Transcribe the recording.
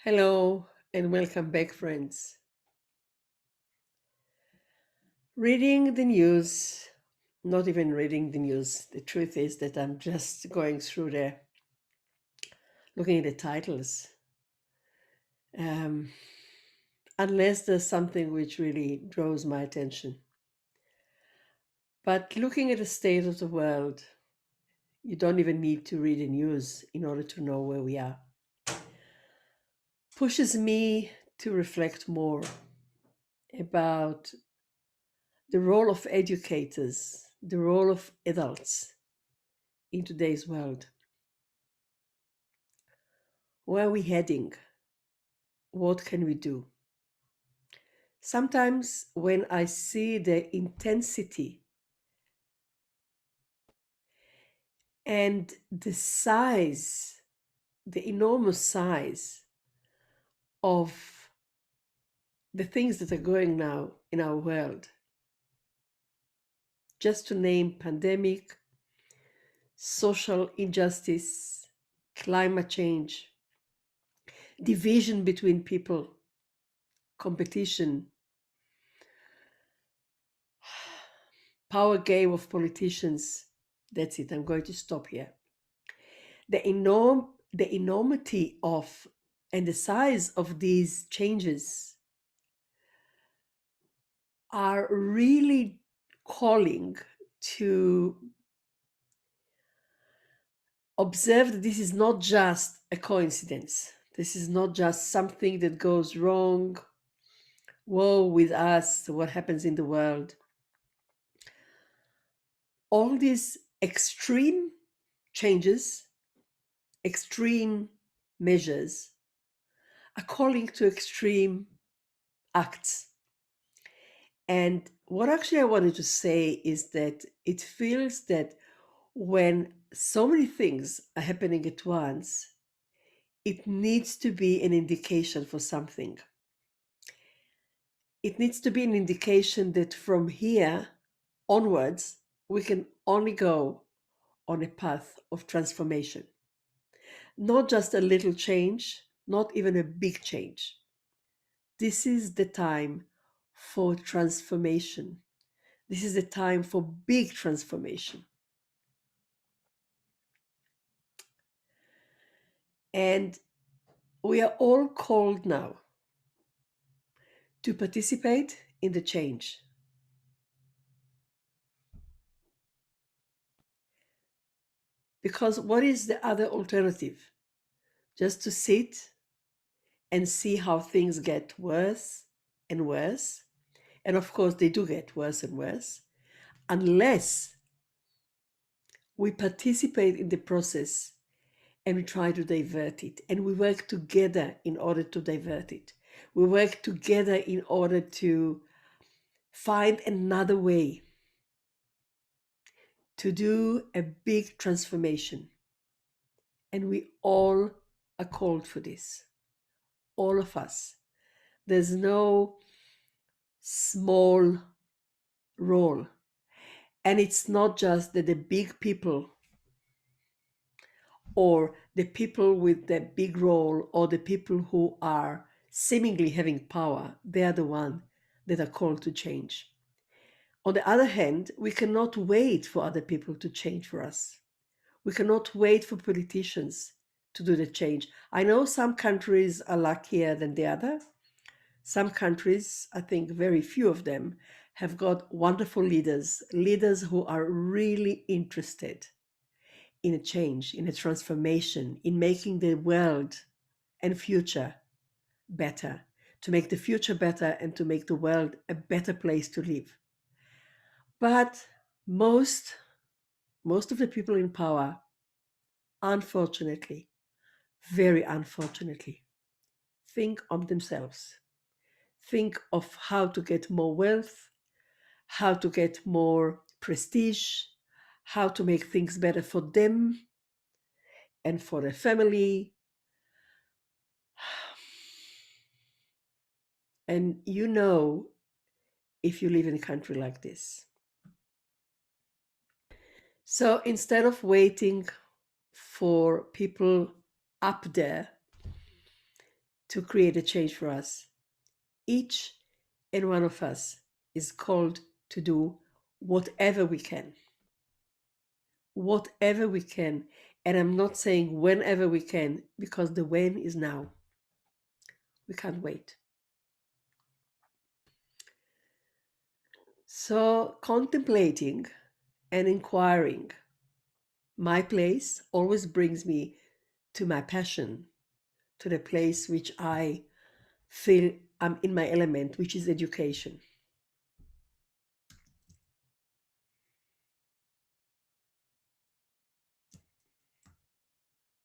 Hello and welcome back, friends. Reading the news, not even reading the news. The truth is that I'm just going through there, looking at the titles. Um, Unless there's something which really draws my attention. But looking at the state of the world, you don't even need to read the news in order to know where we are. Pushes me to reflect more about the role of educators, the role of adults in today's world. Where are we heading? What can we do? Sometimes when I see the intensity and the size, the enormous size of the things that are going now in our world, just to name pandemic, social injustice, climate change, division between people, competition, power game of politicians. That's it. I'm going to stop here. The enormity of and the size of these changes are really calling to observe that this is not just a coincidence. This is not just something that goes wrong. Woe with us, what happens in the world. All these extreme changes, extreme measures, are calling to extreme acts. And what actually I wanted to say is that it feels that when so many things are happening at once, it needs to be an indication for something. It needs to be an indication that from here onwards, we can only go on a path of transformation. Not just a little change, not even a big change. This is the time for transformation. This is the time for big transformation. And we are all called now to participate in the change. Because what is the other alternative? Just to sit and see how things get worse and worse. And of course, they do get worse and worse, unless we participate in the process and we try to divert it. And we work together in order to divert it. We work together in order to find another way to do a big transformation. And we all are called for this, all of us. There's no small role. And it's not just that the big people or the people with the big role or the people who are seemingly having power, they are the ones that are called to change. On the other hand, we cannot wait for other people to change for us. We cannot wait for politicians to do the change. I know some countries are luckier than the other. Some countries, I think very few of them, have got wonderful leaders, leaders who are really interested in a change, in a transformation, in making the world and future better, to make the future better and to make the world a better place to live. But most of the people in power, unfortunately, very unfortunately, think of themselves, think of how to get more wealth, how to get more prestige, how to make things better for them and for their family. And you know, if you live in a country like this. So instead of waiting for people up there to create a change for us. Each and one of us is called to do whatever we can. Whatever we can. And I'm not saying whenever we can, because the when is now. We can't wait. So, contemplating and inquiring my place always brings me to my passion, to the place which I feel I'm in my element, which is education.